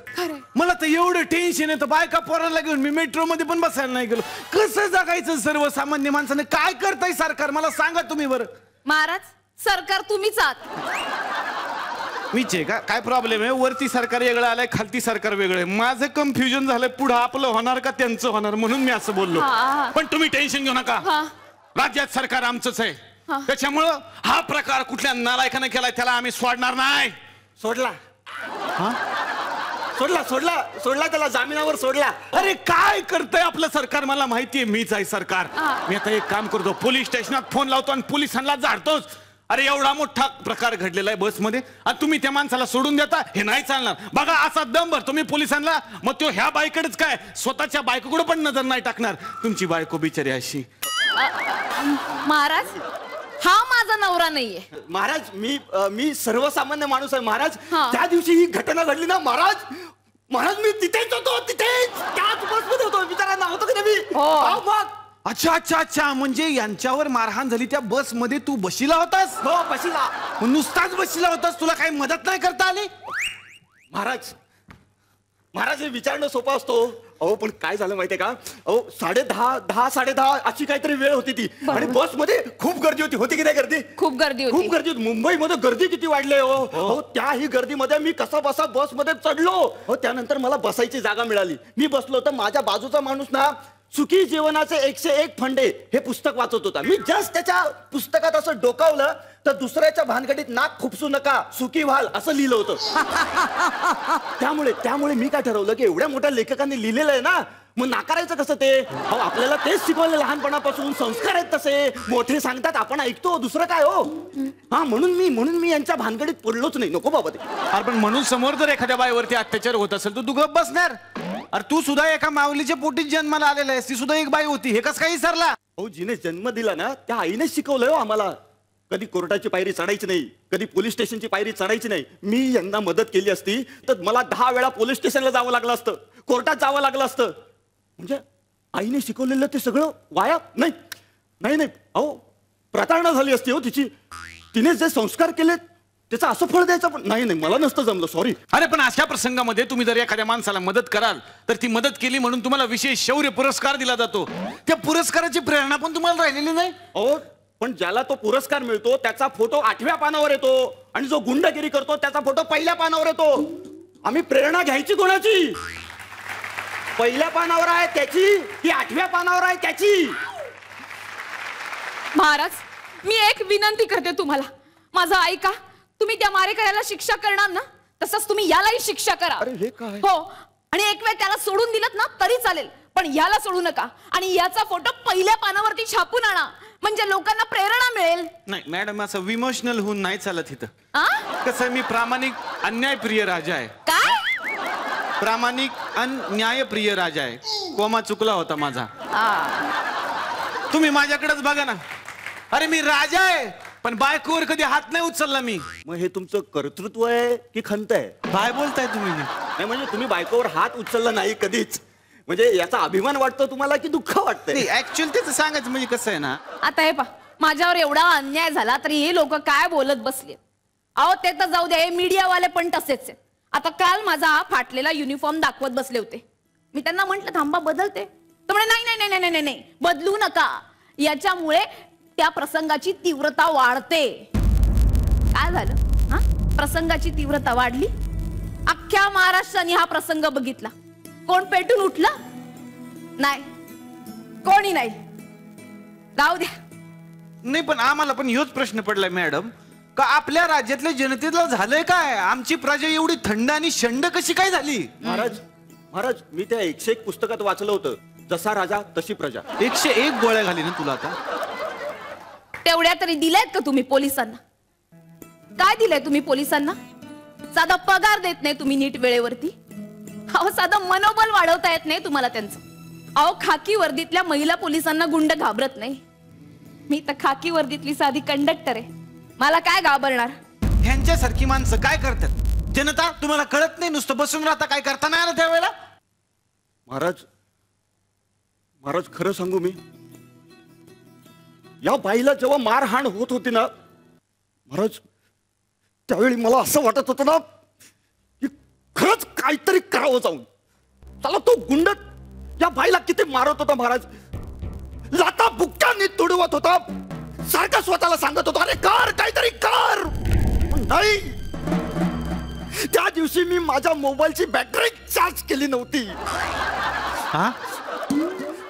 मला तर एवढं टेन्शन येतं, बायका पोरांना घेऊन मी मेट्रो मध्ये पण बसायला नाही गेलो. कसं जगायचं सर्वसामान्य माणसाने? काय करताय सरकार, मला सांगा तुम्ही बरं. महाराज सरकार तुम्हीच आहात. मीच आहे का? काय प्रॉब्लेम आहे? वरती सरकार वेगळं आलंय, खालती सरकार वेगळं आहे. माझं कन्फ्युजन झालंय, पुढं आपलं होणार का त्यांचं होणार, म्हणून मी असं बोललो. पण तुम्ही टेन्शन घेऊ नका, राज्यात सरकार आमचंच आहे. त्याच्यामुळं हा प्रकार कुठल्या नालायकाने केलाय त्याला आम्ही सोडणार नाही. सोडला सोडला सोडला सोडला त्याला जामिनावर सोडला. अरे काय करतंय आपलं सरकार मला माहितीये, मीच आहे सरकार. मी आता एक काम करतो, पोलीस स्टेशनात फोन लावतो आणि पोलिसांना झाडतोच. अरे एवढा मोठा प्रकार घडलेला आहे बसमध्ये आणि तुम्ही त्या माणसाला सोडून देता, हे नाही चालणार. बघा असा दम भर तुम्ही पोलिसांना, मग तो ह्या बायकडेच काय स्वतःच्या बायकोकडे पण नजर नाही टाकणार. तुमची बायको बिचारी अशी. महाराज हा माझा नवरा नाहीये. महाराज मी सर्वसामान्य माणूस आहे महाराज. त्या दिवशी ही घटना घडली ना महाराज, मी तिथेच होतो, तिथेच त्याच बसमध्ये होतो. विचारायला होतो की नाही मी? अच्छा अच्छा अच्छा, म्हणजे यांच्यावर मारहाण झाली त्या बस मध्ये तू बशीला होतास? हो बशीला. नुसताच बशीला होतास, तुला काही मदत नाही करता आली? महाराज हे विचारणं सोपं असतो. अहो पण काय झालं माहितीये का, अहो 10:30 अशी काहीतरी वेळ होती ती, आणि बस मध्ये खूप गर्दी होती की नाही? गर्दी खूप गर्दी होती. मुंबईमध्ये गर्दी किती वाढली हो. त्याही गर्दीमध्ये मी कसा बसा बस मध्ये चढलो. हो त्यानंतर मला बसायची जागा मिळाली. मी बसलो तर माझ्या बाजूचा माणूस ना सुखी जीवनाचे 101 फंडे हे पुस्तक वाचत होता. मी जस्ट त्याच्या पुस्तकात असं डोकावलं तर दुसऱ्याच्या भानगडीत नाक खुपसू नका, सुखी व्हाल असं लिहिलं होतं. त्यामुळे मी काय ठरवलं की एवढ्या मोठ्या लेखकांनी लिहिलेलं आहे ना, मग नाकारायचं कसं ते? अहो आपल्याला तेच शिकवलं लहानपणापासून, संस्कार आहेत तसे, मोठे सांगतात आपण ऐकतो, दुसरं काय हो. म्हणून मी यांच्या भानगडीत पडलोच नाही. नको बाबा ते. अरे पण म्हणून समोर जर एखाद्या बाईवरती अत्याचार होत असेल तर तू गप बसणार? अरे तू सुद्धा एका माऊलीच्या पोटीत जन्माला आलेला आहेस, ती सुद्धा एक बाई होती, हे कसं काही विसरला? अहो जिने जन्म दिला ना त्या आईने शिकवलंय हो आम्हाला, कधी कोर्टाची पायरी चढायची नाही, कधी पोलीस स्टेशनची पायरी चढायची नाही. मी यांना मदत केली असती तर मला 10 वेळा पोलीस स्टेशनला जावं लागलं असतं, कोर्टात जावं लागलं असतं. म्हणजे आईने शिकवलेलं ते सगळं वाया? नाही. अहो प्रतारणा झाली असती हो तिची. तिने जे संस्कार केले त्याचं असं फळ द्यायचं पण नाही. मला नसतं जमलं, सॉरी. अरे पण अशा प्रसंगामध्ये तुम्ही जर एखाद्या माणसाला मदत कराल तर ती मदत केली म्हणून तुम्हाला विशेष शौर्य पुरस्कार दिला जातो. त्या पुरस्काराची प्रेरणा पण तुम्हाला राहिलेली नाही. अहो पण ज्याला तो पुरस्कार मिळतो त्याचा फोटो 8व्या पानावर येतो आणि जो गुंडगिरी करतो त्याचा फोटो 1ल्या पानावर येतो. आम्ही प्रेरणा घ्यायची कोणाची? 1ल्या पानावर आहे त्याची की 8व्या पानावर आहे त्याची? महाराज मी एक विनंती करते तुम्हाला, माझं ऐका. तुम्ही त्या मारेकऱ्याला शिक्षा करणार ना, तसंच तुम्ही यालाही शिक्षा करा. अरे हे काय? हो, आणि एक वेळ त्याला सोडून दिलत ना तरी चालेल, पण याला सोडू नका. आणि याचा फोटो 1ल्या पानावरती छापून आणा, म्हणजे लोकांना प्रेरणा मिळेल. नाही मॅडम, असं विमोशनल होऊन नाही चालत इथं. कसं मी प्रामाणिक अन्यायप्रिय राजा आहे. काय? प्रामाणिक अन्यायप्रिय राजा आहे. कोमा चुकला होता माझा. तुम्ही माझ्याकडेच बघा ना. अरे मी राजा आहे पण बायकोवर कधी हात नाही उचलला मी. मग हे तुमचं कर्तृत्व आहे की खंत आहे? काय बोलताय तुम्ही? नाही म्हणजे तुम्ही बायकोवर हात उचलला नाही कधीच, म्हणजे याचा अभिमान वाटतो तुम्हाला की दुःख वाटतंय? ऍक्च्युअली त्याचं सांगायचं म्हणजे कसं आहे ना, आता हे पा, माझ्यावर एवढा अन्याय झाला तरी हे लोक काय बोलत बसले. अहो ते तर जाऊ द्या, हे मीडियावाले पण तसेच आहेत. आता काल माझा हा फाटलेला युनिफॉर्म दाखवत बसले होते. मी त्यांना म्हंटल थांबा बदलते, तर म्हणे नाही नाही नाही नाही नाही बदलू नका, याच्यामुळे त्या प्रसंगाची तीव्रता वाढते. काय झालं? हा, प्रसंगाची तीव्रता वाढली. अख्ख्या महाराष्ट्राने हा प्रसंग बघितला. कोण पेटून उठलं? नाही, कोणी नाही. राहू द्या. नाही पण आम्हाला पण ह्योच प्रश्न पडलाय मॅडम, का आपल्या राज्यातल्या जनतेला झालंय काय? आमची प्रजा एवढी थंड आणि शंड कशी काय झाली? महाराज मी त्या 101 पुस्तकात वाचलं होतं, जसा राजा तशी प्रजा. 101 गोळ्या घाली ना तुला आता. तेवढ्या तरी दिल्यात का तुम्ही पोलिसांना? काय दिलंय तुम्ही पोलिसांना? साधा पगार देत नाही तुम्ही नीट वेळेवरती. अहो साधं मनोबल वाढवता येत नाही तुम्हाला त्यांचं. अहो खाकी वर्दीतल्या महिला पोलिसांना गुंड घाबरत नाही. मी तर खाकी वर्दीतली साधी कंडक्टर आहे, मला काय घाबरणार? ह्यांच्यासारखी माणसं काय करतात? जनता तुम्हाला कळत नाही, नुसतं बसून राहता, काय करता नाही आलं त्यावेळेला? महाराज खरं सांगू मी, या बाईला जेव्हा मारहाण होत होती ना महाराज, त्यावेळी मला असं वाटत होतं ना की खरंच काहीतरी करावं जाऊन. चला तो गुंड या बाईला किती मारत होता महाराज, लाता बुक्क्यांनी तुडवत होता, सारखं स्वतःला सांगत होता अरे कर काहीतरी कर. नाही, त्या दिवशी मी माझ्या मोबाईलची बॅटरी चार्ज केली नव्हती.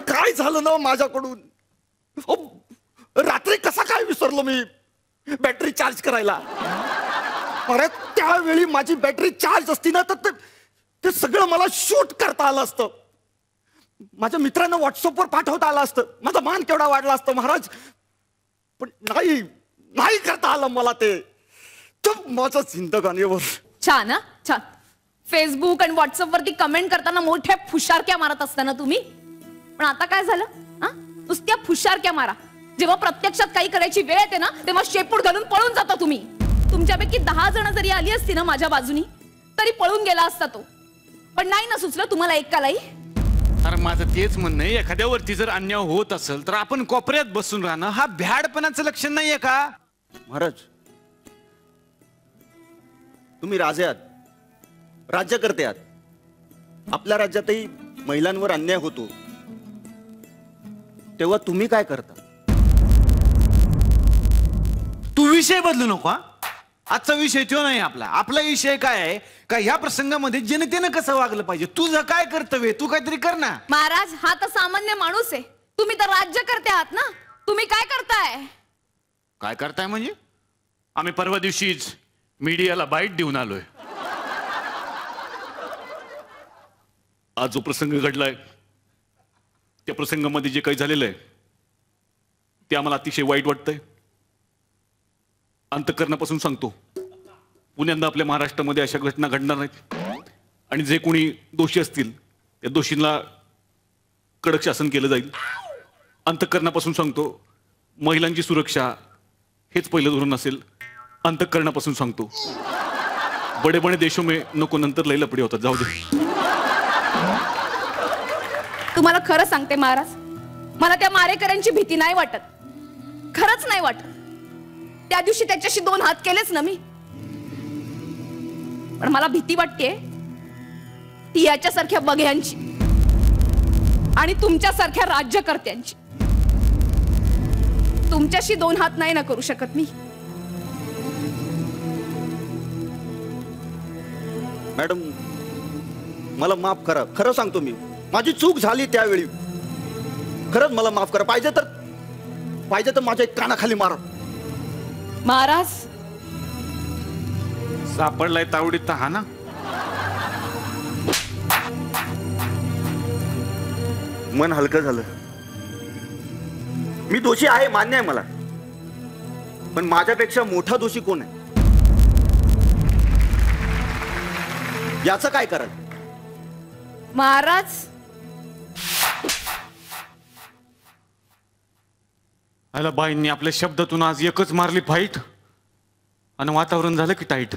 काय झालं ना माझ्याकडून, रात्री कसा काय विसरलो मी बॅटरी चार्ज करायला. अरे त्यावेळी माझी बॅटरी चार्ज असती ना तर ते सगळं मला शूट करता आलं असतं, माझ्या मित्रांना व्हॉट्सअपवर पाठवता आलं असतं, माझा मान केवढा वाढला असतं महाराज. पण नाही करता आलं मला ते. माझ्या जिंदगानीवर. छान हा छान. फेसबुक आणि व्हॉट्सअप वरती कमेंट करताना मोठ्या फुशारक्या मारत असताना तुम्ही, पण आता काय झालं? नुसत्या फुशारक्या मारा. जेव्हा प्रत्यक्षात काही करायची वेळ येते ना तेव्हा शेपूट घालून पळून जाता तुम्ही. तुमच्यापैकी 10 जण जरी आली असती ना माझ्या बाजूनी तरी पळून गेला असता तो. पण नाही ना सुचलं तुम्हाला एकालाही. अरे माझं तेच म्हणणं आहे, एखाद्यावरती जर अन्याय होत असेल तर आपण कोपऱ्यात बसून राहणं हा भ्याडपणाचं लक्षण नाहीये का? महाराज तुम्ही राजे आहात, राज्यकर्ते आहात. आपल्या राज्यातही महिलांवर अन्याय होतो, तेव्हा तुम्ही काय करता? तू विषय बदलू नको. आजचा विषय तो नाही आपला. आपला विषय काय आहे का ह्या प्रसंगामध्ये जनतेनं कसं वागलं पाहिजे. तुझं काय कर्तव्य, तू काहीतरी कर ना. महाराज हा तर सामान्य माणूस आहे, तुम्ही तर राज्यकर्ते आहात ना. तुम्ही काय करताय? काय करताय म्हणजे? आम्ही परवा दिवशीच मीडियाला बाईट देऊन आलोय. आज जो प्रसंग घडलाय त्या प्रसंगामध्ये जे काही झालेलं आहे ते आम्हाला अतिशय वाईट वाटतंय. अंतःकरणापासून सांगतो, पुण्यांदा आपल्या महाराष्ट्रामध्ये अशा घटना घडणार नाहीत आणि जे कोणी दोषी असतील त्या दोषींना कडक शासन केलं जाईल. अंतःकरणापासून सांगतो, महिलांची सुरक्षा हेच पहिलं धोरण असेल. अंतःकरणापासून सांगतो, बडे बडे देशों में नको नंतर लई लपडी होतात. जाऊ दे. तुम्हाला खरं सांगते महाराज, मला त्या मारेकऱ्यांची भीती नाही वाटत, खरंच नाही वाटत. त्या दिवशी त्याच्याशी 2 हात केलेच ना मी. पण मला भीती वाटते ती याच्यासारख्या बघ्यांची आणि तुमच्यासारख्या राज्यकर्त्यांची. तुमच्याशी 2 हात नाही ना करू शकत मी. मॅडम मला माफ करा, खरं सांगतो मी, माझी चूक झाली त्यावेळी. खरंच मला माफ करा. पाहिजे तर माझ्या कानाखाली मारा. महाराज सापडलाय तावडीत तर हा ना. मन हलकं झालं. मी दोषी आहे, मान्य आहे मला, पण माझ्यापेक्षा मोठा दोषी कोण आहे याचं काय कराल? महाराज आला बाईंनी आपल्या शब्दातून आज एकच मारली फाईट आणि वातावरण झालं की टाईट.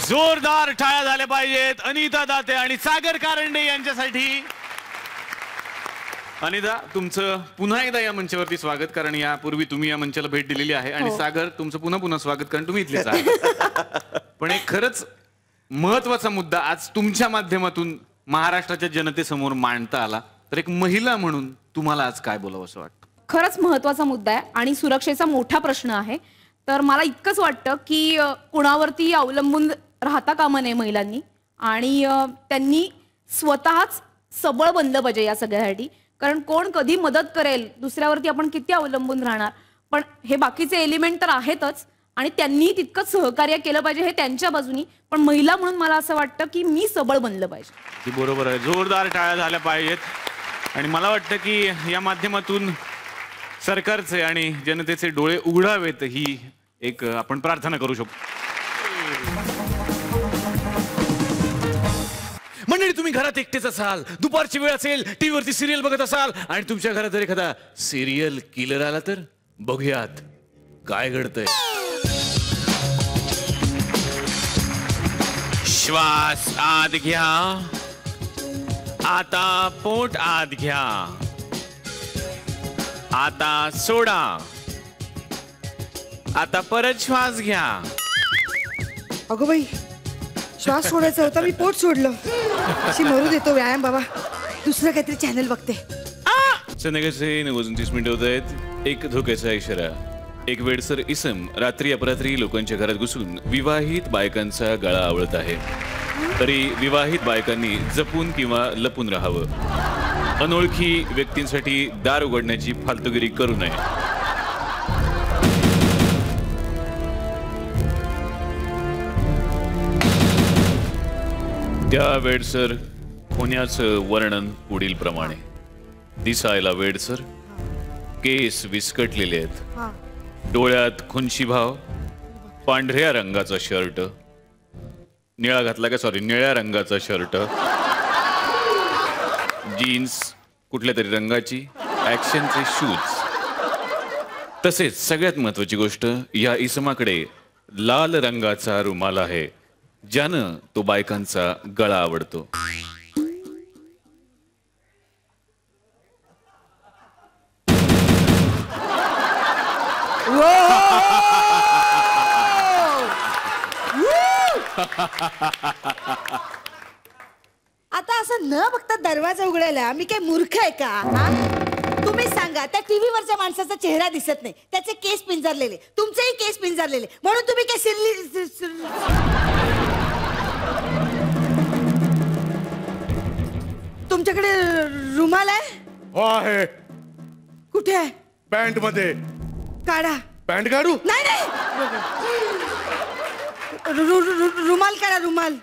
जोरदार टाळ्या झाल्या पाहिजेत अनिता दाते आणि सागर कारंडे यांच्यासाठी. अनिता तुमचं पुन्हा एकदा या मंचावरती स्वागत, कारण यापूर्वी तुम्ही या मंचाला भेट दिलेली आहे. आणि सागर तुमचं पुन्हा स्वागत, कारण तुम्ही इथलेच आहात. पण एक खरंच महत्वाचा मुद्दा आज तुमच्या माध्यमातून महाराष्ट्राच्या जनतेसमोर मांडता आला, तर एक महिला म्हणून तुम्हाला आज काय बोलावं असं वाटतं? खरंच महत्वाचा मुद्दा आहे आणि सुरक्षेचा मोठा प्रश्न आहे. तर मला इतकंच वाटतं की कुणावरती अवलंबून राहता कामा नये महिलांनी आणि त्यांनी स्वतःच सबळ बनलं पाहिजे या सगळ्यासाठी. कारण कोण कधी मदत करेल दुसऱ्यावरती आपण किती अवलंबून राहणार. पण हे बाकीचे एलिमेंट तर आहेतच आणि त्यांनी तितकंच सहकार्य केलं पाहिजे हे त्यांच्या बाजूनी. पण महिला म्हणून मला असं वाटतं की मी सबळ बनलं पाहिजे. ती बरोबर आहे. जोरदार टाळ्या झाल्या पाहिजेत. आणि मला वाटतं की या माध्यमातून सरकारचे आणि जनतेचे डोळे उघडावेत ही एक आपण प्रार्थना करू शकतो. मंडळी, तुम्ही घरात एकटेच असाल, दुपारची वेळ असेल, टीव्हीवरती सिरियल बघत असाल आणि तुमच्या घरात जर एखादा सिरियल किलर आला तर बघूयात काय घडतंय. श्वास आत घ्या, आता पोट आत घ्या, आता सोडा, आता परत श्वास घ्या. अगो बाई, श्वास सोडायचा होता, मी पोट सोडलं. अशी मरू देतो व्यायाम बाबा. दुसरं काहीतरी चॅनल बघते. संध्याकाळचे 9:30 होत आहेत. एक धोक्याचा इशारा. एक वेडसर इसम रात्री अपरात्री लोकांच्या घरात घुसून विवाहित बायकांचा गळा आवळत आहे. तरी विवाहित बायकांनी जपून किंवा लपून राहावं. अनोळखी व्यक्तींसाठी दार उघडण्याची फालतुगिरी करू नये. त्या वेडसर होण्याचं वर्णन पुढील प्रमाणे. दिसायला वेडसर, केस विस्कटलेले आहेत, डोळ्यात खुंची भाव, पांढऱ्या रंगाचा शर्ट, निळा घातला का सॉरी निळ्या रंगाचा शर्ट, जीन्स कुठल्या तरी रंगाची, ऍक्शनचे शूज. तसेच सगळ्यात महत्वाची गोष्ट, या इसमाकडे लाल रंगाचा रुमाल आहे ज्यानं तो बायकांचा गळा आवडतो. आता असं न बघता दरवाजा उघडायला आम्ही काय मूर्ख आहे का? तुम्ही सांगा, त्या टीव्हीवरच्या माणसाचा चेहरा दिसत नाही, त्याचे केस पिंजरलेले, तुमचेही केस पिंजरलेले, म्हणून तुम्ही काय तुमच्याकडे रुमाल आहे? हो आहे. कुठे आहे? पॅन्ट मध्ये. काढा. पॅन्ट काढू? नाही नाही, रुमाल काढा, रुमाल.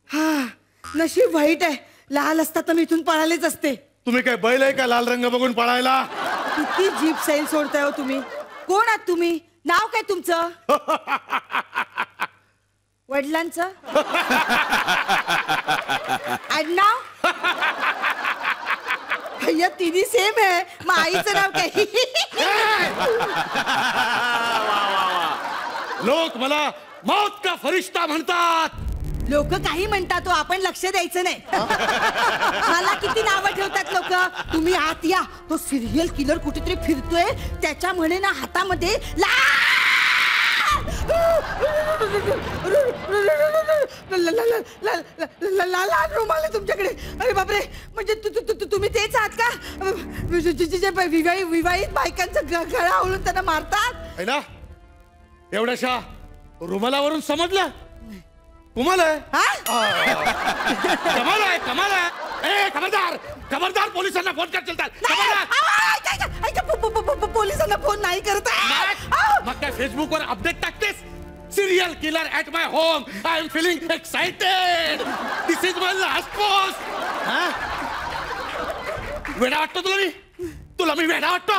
हा, नशीब वाईट आहे, लाल असता तर मी इथून पळालेच असते. तुम्ही काय बैल आहे का लाल रंग बघून पळायला? किती जीप सैल सोडताय हो तुम्ही. कोण आहात तुम्ही? नाव काय तुमचं? वडिलांचं आडनाव? भैया तिन्ही सेम आहे. मग आईचं नाव काय? लोक मला मौत का फरिश्ता म्हणतात. लोक काही म्हणतात तो आपण लक्ष द्यायचं नाही. मला किती नावं ठेवतात लोक. तुम्ही आत या, तो सिरियल किलर कुठेतरी फिरतोय, त्याच्या म्हणे ना हातामध्ये लाल रुमाल आहे तुमच्याकडे. अरे बापरे, म्हणजे तुम्ही तेच आहात का विवाहित बायकांचा गळा आवळून त्यांना मारतात? एवढ्याशा रुमालावरून समजलं तुम्हाला? कमाल आहे, कमाल आहे. खबरदार, खबरदार, पोलिसांना फोन कर. चलतात पोलिसांना फोन नाही करत. मग काय फेसबुकवर अपडेट टाकतेस? Serial killer at my home. I am feeling excited. This is my last post. वेडा वाटतो तुला मी वेडा वाटतो?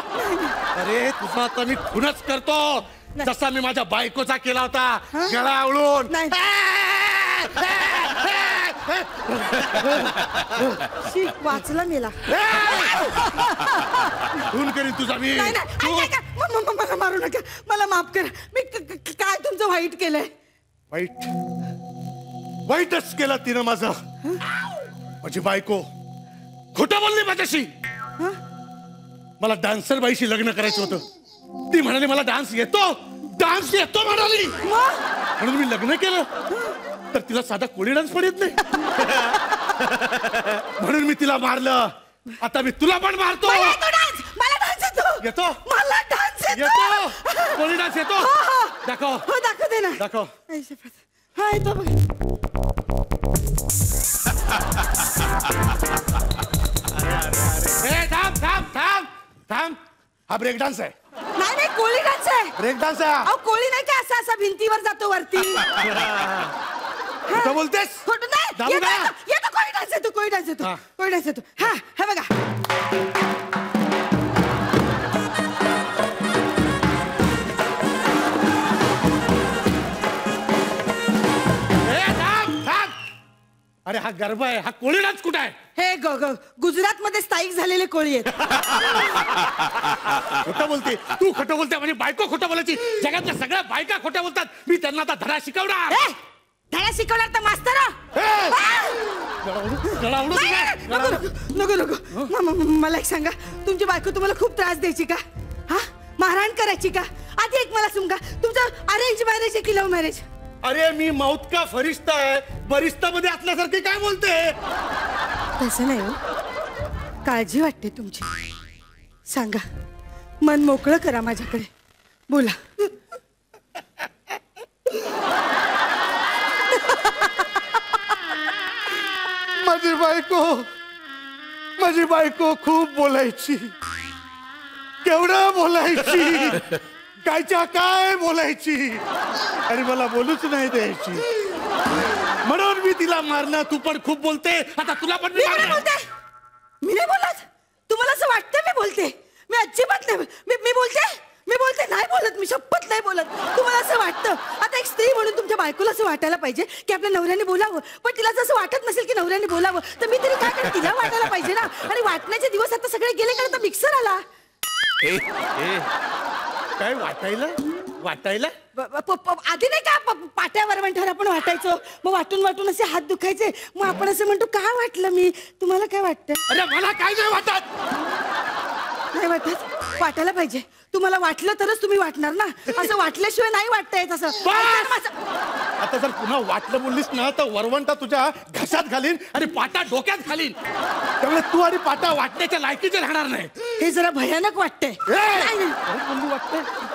अरे तुझा आता मी खूनच करतो, जसा मी माझ्या बायकोचा केला होता, गळा आवळून. वाचला मेला. खून करीन तुझा मी. मला मारू नका, मला माफ करा. मी काय तुमचं वाईट केलंय? वाईटच केलं तिनं माझं. माझी बायको खोटं बोलली माझ्याशी. मला डान्सर बाईशी लग्न करायचं होतं. ती म्हणाली मला डान्स येतो म्हणाली, म्हणून मी लग्न केलं. तर तिला साधा कोळी डान्स पण येत नाही, म्हणून मी तिला मारलं. आता मी तुला पण मारतो. मला डान्स येतो. येतो? मला डान्स येतो कोळी डान्स येतो दाखव हो दाखवते ना दाखव आई शपथ. हा येतो बघ. ए थांब थांब थांब थांब हा ब्रेक डान्स आहे नाही नाही कोळी डान्स आहे. ब्रेक डान्स आहे अहो कोळी नाही का असा असा भिंतीवर जातो वरती. कुठं बोलतेस खोटं नाही. जाऊ येतो, का? येतो, येतो, कोळी डान्स येतो कोळी डान्स येतो हा. कोळी डान्स येतो. हा हे बघा. अरे हा गरबा आहे हा कोळी डान्स कुठं आहे हे गुजरात मध्ये स्थायिक झालेले कोळी आहेत. खोटं बोलते तू खोटं बोलते म्हणजे बायको खोटं बोलायची जगातल्या सगळ्या बायका खोट्या बोलतात मी त्यांना आता धडा शिकवणार ए, धडा शिकवणार तर मास्तर. नको नको मला एक सांगा तुमची बायको तुम्हाला खूप त्रास द्यायची का हा मारहाण करायची का आधी एक मला सांगा तुमचं अरेंज मॅरेज आहे की लव्ह मॅरेज. अरे मी मौत का फरिश्ता आहे बरिस्ता मध्ये असल्यासारखी काय बोलते तसं नाही हो काळजी वाटते तुमची सांगा मन मोकळं करा माझ्याकडे बोला. माझी बायको खूप बोलायची केवढं बोलायची कायच्या काय बोलायची आणि मला बोलूच नाही द्यायची म्हणून मी तिला मारलं तू पण खूप बोलते आता तुला पण मी नाही बोलते मी नाही बोलत तुम्हाला असं वाटतं मी बोलते मी अजिबात नाही मी बोलते नाही बोलत मी शपथ नाही बोलत तुम्हाला असं वाटतं आता एक स्त्री म्हणून तुमच्या बायकोला असं वाटायला पाहिजे की आपल्या नवऱ्याने बोलावं पण तिला जसं वाटत नसेल की नवऱ्याने बोलावं तर मी तरी काय करेन तिला वाटायला पाहिजे ना आणि वाटण्याचे दिवस आता सगळे गेले का आता मिक्सर आला. काय वाटायला आधी नाही का पाट्यावर म्हणल्यावर आपण वाटायचो मग वाटून असे हात दुखायचे मग आपण असं म्हणतो काय वाटलं मी तुम्हाला काय वाटतं. अरे मला काय नाही वाटत नाही वाटत वाटायला पाहिजे तुम्हाला वाटलं तरच तुम्ही वाटणार ना असं वाटल्याशिवाय नाही वाटता येत असं. आता जर पुन्हा वाटलं बोललीस ना तर वरवंटा तुझ्या घशात घालीन आणि पाटा डोक्यात घालीन त्यामुळे तू आणि पाटा वाटण्याच्या लायकीचे राहणार नाही. हे जरा भयानक वाटतंय.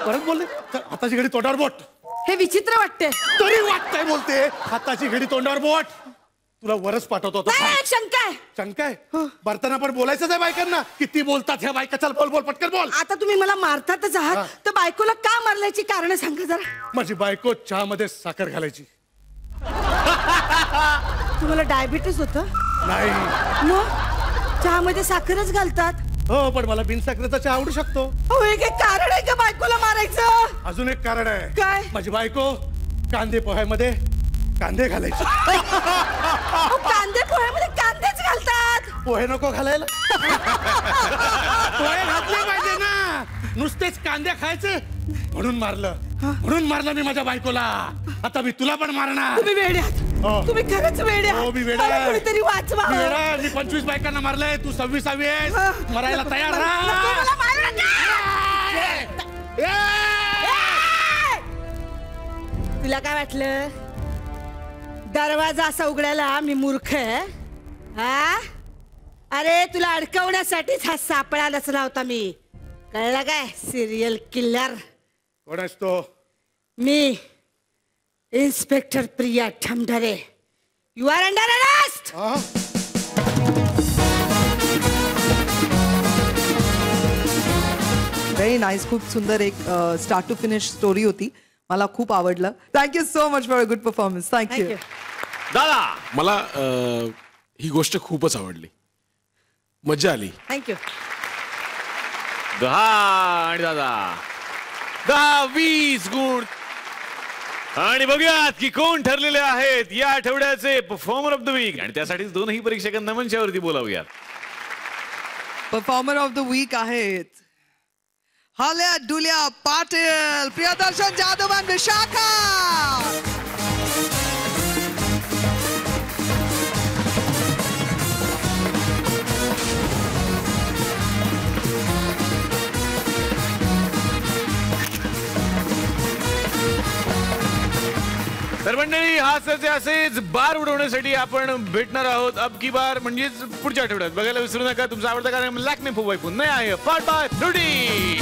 परत बोलले हाताची घडी तोंडावर बोट हे विचित्र वाटतंय तरी वाटतंय बोलते हाताची घडी तोंडावर बोट तुला वरच पाठवतो शंका आहे बरताना पण बोलायचंच आहे बायकांना किती बोलतात ह्या बायका चल बोल बोल पटकन बोल. आता तुम्ही मला मारतातच आहात तर बायकोला का मारल्याची कारण सांगा जरा. माझी बायको चहा मध्ये साखर घालायची. तुम्हाला डायबिटीस होतं नाही मग चहा मध्ये साखरच घालतात. हो पण मला बिन साखरेचा चहा आवडू शकतो. हो एक कारण आहे का बायकोला मारायचं. अजून एक कारण आहे काय माझी बायको कांदे पोह्यामध्ये कांदे घालायचे. कांदे पोह्यामध्ये कांदेच घालतात. पोहे नको घालायला पोहे घातले पाहिजे ना नुसतेच कांदे खायचे म्हणून मारलं मी माझ्या बायकोला. आता मी तुला पण मारणार. तुम्ही वेडे आहात तुम्ही खरंच वेडे आहात. मी वेडा आहे. कोणीतरी वाचवा. मी 25 बायकांना मारलंय तू 26वी आहेस मरायला तयार तुला काय वाटलं दरवाजा असा उघडायला मी मूर्ख आहे हा. अरे तुला अडकवण्यासाठीच हा सापळा रचला होता मी कळलं काय सिरियल किल्लर. कोण आहेस तो. मी inspector Priya Thamdhare. You are under arrest. Very nice खूप सुंदर एक स्टार्ट टू फिनिश स्टोरी होती मला खूप आवडलं. Thank you so much for a good performance. Thank you दादा. मला ही गोष्ट खूपच आवडली मजा आली. थँक्यू. 10 आणि दादा 10-20 गुण आणि बघूयात की कोण ठरलेले आहेत या आठवड्याचे परफॉर्मर ऑफ द वीक आणि त्यासाठीच दोनही परीक्षकांना मंचावरती बोलावूयात. परफॉर्मर ऑफ द वीक आहेत हाल्या डुल्या पाटील प्रियदर्शन जाधव आणि विशाखा. तर मंडळी हास्याचे असेच बार उडवण्यासाठी आपण भेटणार आहोत अब की बार म्हणजेच पुढच्या आठवड्यात. बघायला विसरू नका तुमचा आवडता कार्यक्रम लॅक्मे फुवायपून नाही आहे पार्ट बाय फ्रुटी.